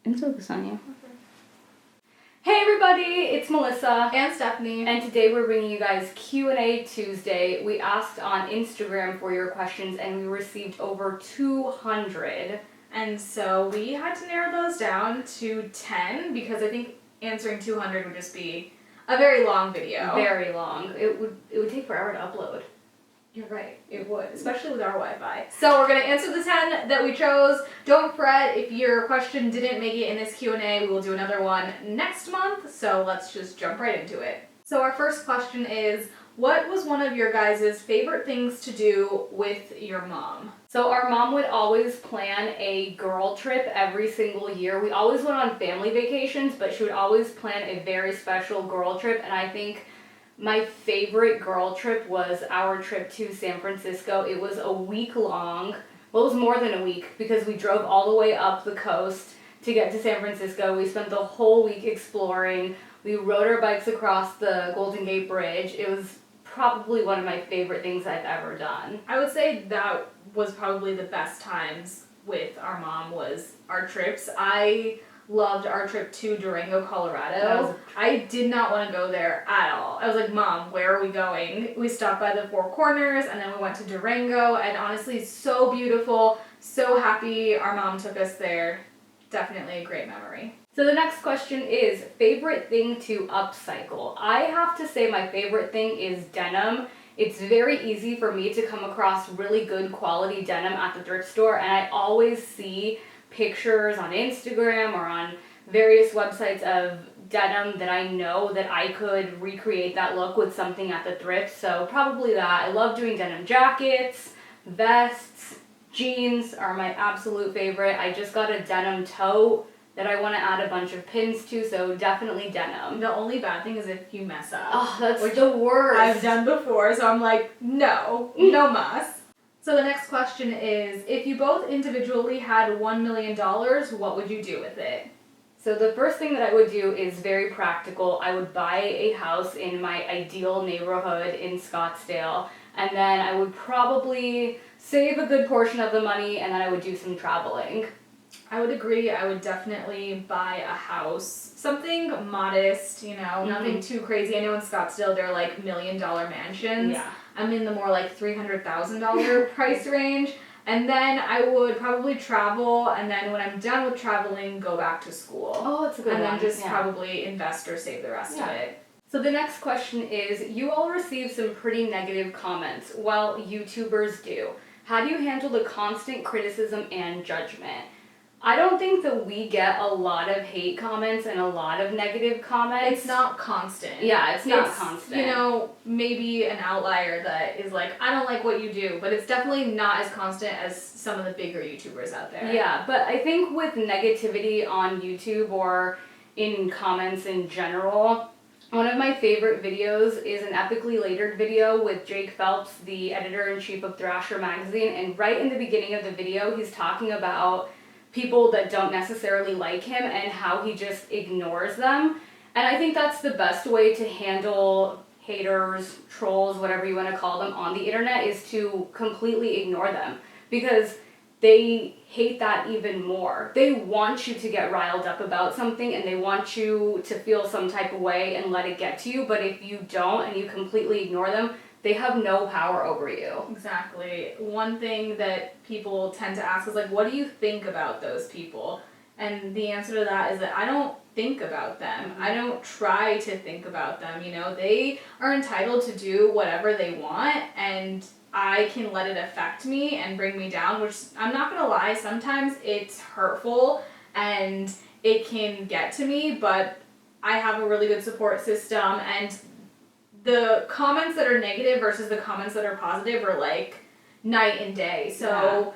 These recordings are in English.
And focus on you. Okay. Hey everybody, it's Melissa and Stephanie, and today we're bringing you guys Q&A Tuesday. We asked on Instagram for your questions and we received over 200. And so we had to narrow those down to 10 because I think answering 200 would just be a very long video. Very long. It would take forever to upload. You're right, it would, especially with our Wi-Fi. So we're going to answer the 10 that we chose. Don't fret if your question didn't make it in this Q&A. We will do another one next month, so let's just jump right into it. So our first question is, what was one of your guys' favorite things to do with your mom? So our mom would always plan a girl trip every single year. We always went on family vacations, but she would always plan a very special girl trip, and I think my favorite girl trip was our trip to San Francisco. It was a week long. Well, it was more than a week because we drove all the way up the coast to get to San Francisco. We spent the whole week exploring. We rode our bikes across the Golden Gate Bridge. It was probably one of my favorite things I've ever done. I would say that was probably the best times with our mom was our trips. I loved our trip to Durango, Colorado. I did not want to go there at all. I was like, Mom, where are we going? We stopped by the Four Corners and then we went to Durango, and honestly, so beautiful, so happy our mom took us there. Definitely a great memory. So the next question is, favorite thing to upcycle? I have to say my favorite thing is denim. It's very easy for me to come across really good quality denim at the thrift store, and I always see pictures on Instagram or on various websites of denim that I know that I could recreate that look with something at the thrift. So probably that. I love doing denim jackets, vests, jeans are my absolute favorite. I just got a denim tote that I want to add a bunch of pins to, so definitely denim. The only bad thing is if you mess up. Oh, that's the worst. I've done before, so I'm like, no muss. So the next question is, if you both individually had $1 million, what would you do with it? So the first thing that I would do is very practical. I would buy a house in my ideal neighborhood in Scottsdale, and then I would probably save a good portion of the money, and then I would do some traveling. I would agree. I would definitely buy a house. Something modest, nothing too crazy. I know in Scottsdale they're like $1 million mansions. Yeah. I'm in the more like $300,000 price range. And then I would probably travel, and then when I'm done with traveling, go back to school. Oh, that's a good one. And then just probably invest or save the rest of it. So the next question is, you all receive some pretty negative comments. Well, YouTubers do. How do you handle the constant criticism and judgment? I don't think that we get a lot of hate comments and a lot of negative comments. It's not constant. Yeah, it's not constant. Maybe an outlier that is like, I don't like what you do, but it's definitely not as constant as some of the bigger YouTubers out there. Yeah, but I think with negativity on YouTube or in comments in general, one of my favorite videos is an epically latered video with Jake Phelps, the editor-in-chief of Thrasher magazine, and right in the beginning of the video, he's talking about people that don't necessarily like him and how he just ignores them. And I think that's the best way to handle haters, trolls, whatever you want to call them on the internet, is to completely ignore them, because they hate that even more. They want you to get riled up about something and they want you to feel some type of way and let it get to you, but if you don't and you completely ignore them, they have no power over you. Exactly. One thing that people tend to ask is like, what do you think about those people? And the answer to that is that I don't think about them. I don't try to think about them. They are entitled to do whatever they want, and I can let it affect me and bring me down, which I'm not going to lie, sometimes it's hurtful and it can get to me, but I have a really good support system, and the comments that are negative versus the comments that are positive are like night and day. So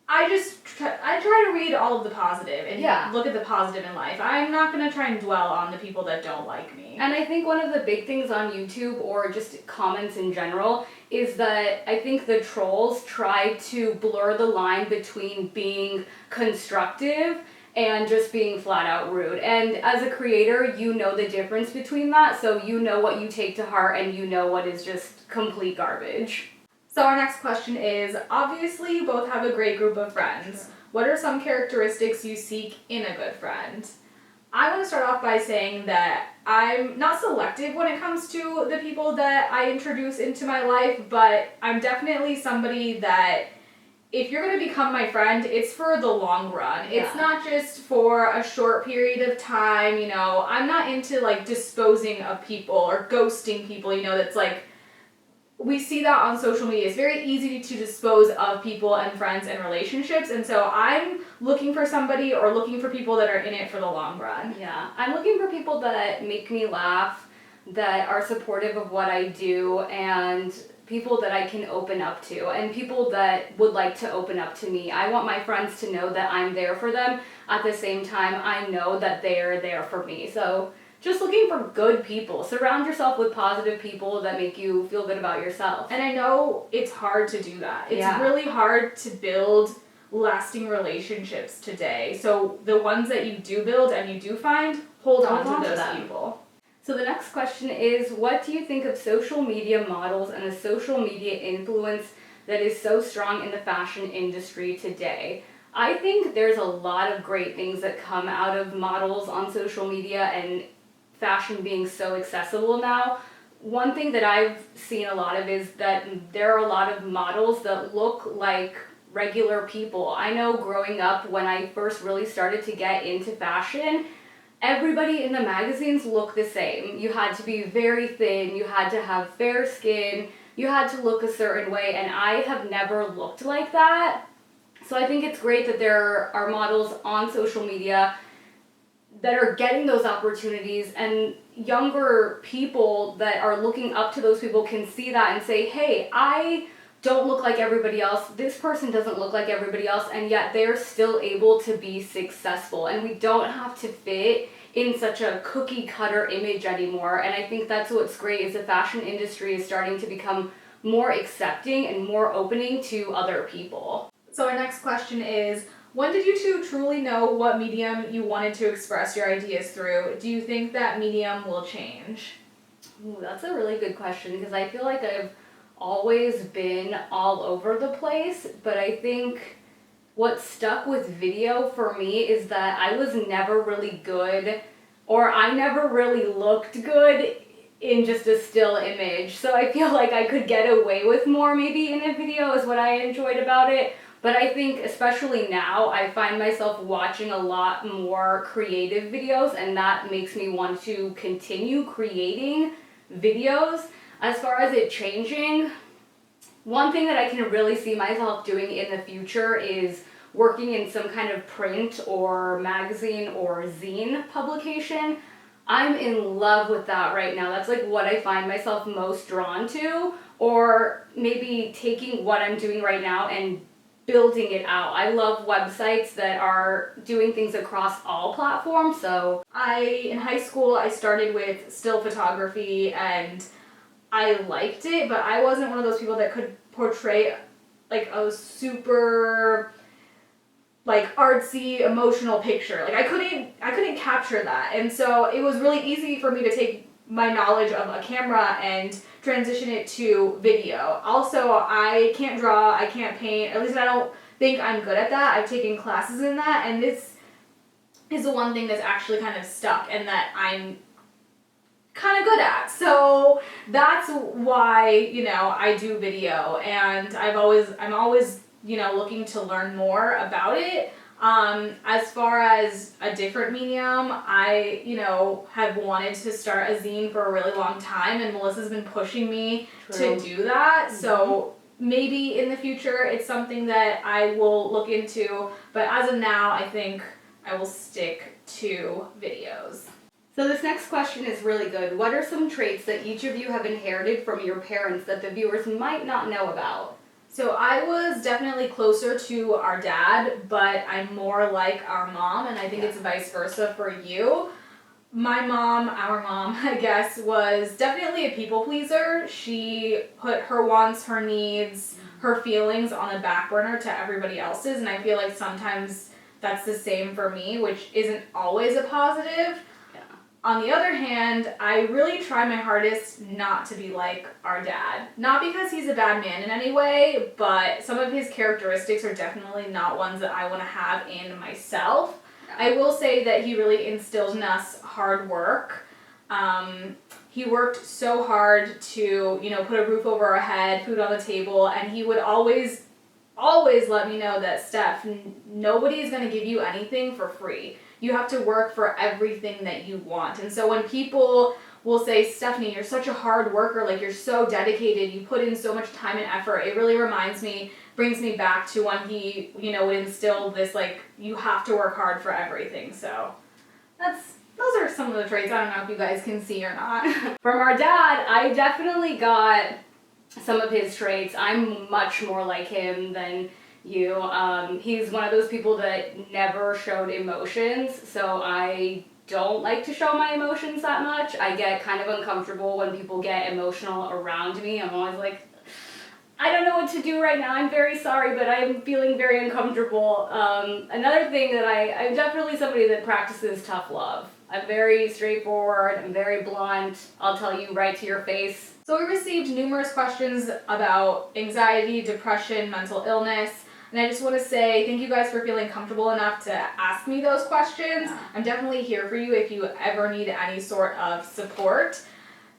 I try to read all of the positive and look at the positive in life. I'm not going to try and dwell on the people that don't like me. And I think one of the big things on YouTube, or just comments in general, is that I think the trolls try to blur the line between being constructive and just being flat out rude. And as a creator, you know the difference between that, so you know what you take to heart and you know what is just complete garbage. So our next question is, obviously you both have a great group of friends. what are some characteristics you seek in a good friend? I want to start off by saying that I'm not selective when it comes to the people that I introduce into my life, but I'm definitely somebody that if you're going to become my friend, it's for the long run. Yeah. It's not just for a short period of time, you know. I'm not into like disposing of people or ghosting people, you know, that's like, we see that on social media. It's very easy to dispose of people and friends and relationships, and so I'm looking for somebody or looking for people that are in it for the long run. Yeah, I'm looking for people that make me laugh, that are supportive of what I do, and people that I can open up to, and people that would like to open up to me. I want my friends to know that I'm there for them. At the same time, I know that they're there for me. So just looking for good people. Surround yourself with positive people that make you feel good about yourself. And I know it's hard to do that. It's Yeah. really hard to build lasting relationships today. So the ones that you do build and you do find, hold on to those people. So the next question is, what do you think of social media models and the social media influence that is so strong in the fashion industry today? I think there's a lot of great things that come out of models on social media and fashion being so accessible now. One thing that I've seen a lot of is that there are a lot of models that look like regular people. I know growing up, when I first really started to get into fashion, everybody in the magazines looked the same. You had to be very thin, you had to have fair skin, you had to look a certain way, and I have never looked like that. So I think it's great that there are models on social media that are getting those opportunities, and younger people that are looking up to those people can see that and say, hey, I don't look like everybody else, this person doesn't look like everybody else, and yet they're still able to be successful, and we don't have to fit in such a cookie cutter image anymore. And I think that's what's great, is the fashion industry is starting to become more accepting and more opening to other people. So our next question is, when did you two truly know what medium you wanted to express your ideas through? Do you think that medium will change? Ooh, that's a really good question, because I feel like I've always been all over the place, but I think what stuck with video for me is that I was never really good, or I never really looked good in just a still image. So I feel like I could get away with more maybe in a video, is what I enjoyed about it. But I think especially now, I find myself watching a lot more creative videos, and that makes me want to continue creating videos. As far as it changing, one thing that I can really see myself doing in the future is working in some kind of print or magazine or zine publication. I'm in love with that right now. That's like what I find myself most drawn to, or maybe taking what I'm doing right now and building it out. I love websites that are doing things across all platforms. So in high school, I started with still photography, and I liked it, but I wasn't one of those people that could portray like a super like artsy emotional picture. Like I couldn't capture that. And so it was really easy for me to take my knowledge of a camera and transition it to video. Also, I can't draw, I can't paint, at least I don't think I'm good at that. I've taken classes in that, and this is the one thing that's actually kind of stuck and that I'm kind of good at. So that's why, you know, I do video, and I'm always, you know, looking to learn more about it. As far as a different medium, I, you know, have wanted to start a zine for a really long time, and Melissa's been pushing me to do that. Mm-hmm. So maybe in the future it's something that I will look into, but as of now, I think I will stick to videos. So this next question is really good. What are some traits that each of you have inherited from your parents that the viewers might not know about? So I was definitely closer to our dad, but I'm more like our mom, and I think it's vice versa for you. My mom, our mom, I guess, was definitely a people pleaser. She put her wants, her needs, her feelings on a back burner to everybody else's, and I feel like sometimes that's the same for me, which isn't always a positive. On the other hand, I really try my hardest not to be like our dad. Not because he's a bad man in any way, but some of his characteristics are definitely not ones that I want to have in myself. I will say that he really instilled in us hard work. He worked so hard to, put a roof over our head, food on the table, and he would always let me know that, Steph, nobody is going to give you anything for free. You have to work for everything that you want. And so when people will say, Stephanie, you're such a hard worker, like you're so dedicated, you put in so much time and effort, it really brings me back to when he, would instill this, like, you have to work hard for everything. So those are some of the traits. I don't know if you guys can see or not. From our dad, I definitely got some of his traits. I'm much more like him than you. He's one of those people that never showed emotions, so I don't like to show my emotions that much. I get kind of uncomfortable when people get emotional around me. I'm always like, I don't know what to do right now. I'm very sorry, but I'm feeling very uncomfortable. Another thing that I'm definitely somebody that practices tough love. I'm very straightforward. I'm very blunt. I'll tell you right to your face. So we received numerous questions about anxiety, depression, mental illness. And I just want to say thank you guys for feeling comfortable enough to ask me those questions. Yeah. I'm definitely here for you if you ever need any sort of support.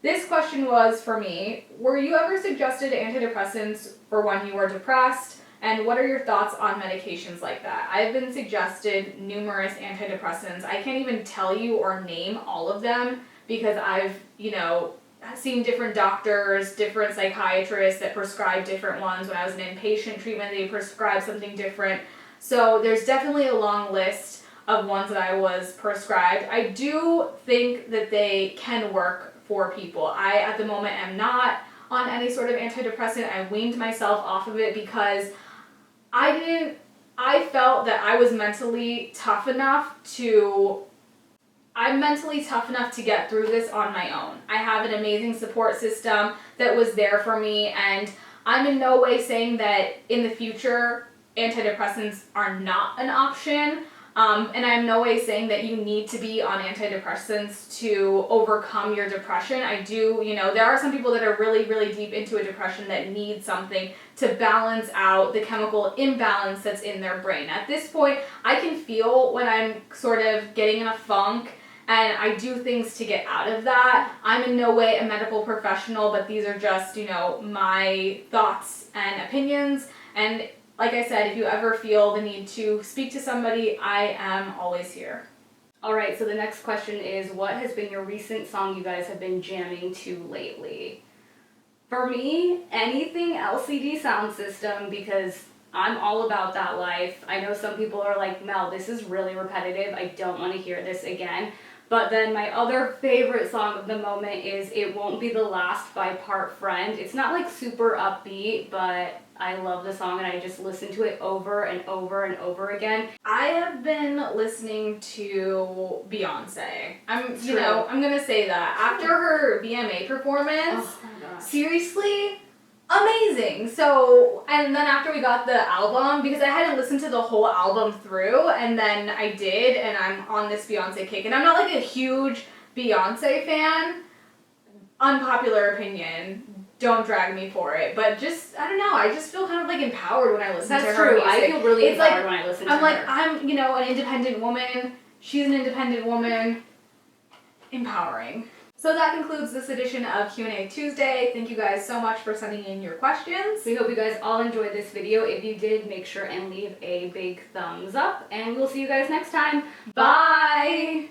This question was for me. Were you ever suggested antidepressants for when you were depressed? And what are your thoughts on medications like that? I've been suggested numerous antidepressants. I can't even tell you or name all of them because I've, seen different doctors, different psychiatrists that prescribe different ones. When I was in inpatient treatment, they prescribed something different. So there's definitely a long list of ones that I was prescribed. I do think that they can work for people. I, at the moment, am not on any sort of antidepressant. I weaned myself off of it because I felt that I was mentally tough enough I'm mentally tough enough to get through this on my own. I have an amazing support system that was there for me, and I'm in no way saying that in the future antidepressants are not an option. And I'm no way saying that you need to be on antidepressants to overcome your depression. I do, there are some people that are really, really deep into a depression that need something to balance out the chemical imbalance that's in their brain. At this point, I can feel when I'm sort of getting in a funk and I do things to get out of that. I'm in no way a medical professional, but these are just, my thoughts and opinions. And like I said, if you ever feel the need to speak to somebody, I am always here. All right, so the next question is, what has been your recent song you guys have been jamming to lately? For me, anything LCD sound system, because I'm all about that life. I know some people are like, Mel, this is really repetitive. I don't want to hear this again. But then my other favorite song of the moment is It Won't Be the Last by Part Friend. It's not like super upbeat, but I love the song and I just listen to it over and over and over again. I have been listening to Beyonce. I'm gonna say that. After her VMA performance, Oh my gosh. seriously, amazing. So, and then after we got the album, because I hadn't listened to the whole album through, and then I did, and I'm on this Beyonce kick. And I'm not like a huge Beyonce fan. Unpopular opinion. Don't drag me for it. But just, I don't know, I just feel kind of like empowered when I listen to her That's true. music. I feel really It's empowered when I listen to her. I'm like, I'm, an independent woman. She's an independent woman. Empowering. So that concludes this edition of Q&A Tuesday. Thank you guys so much for sending in your questions. We hope you guys all enjoyed this video. If you did, make sure and leave a big thumbs up. And we'll see you guys next time. Bye!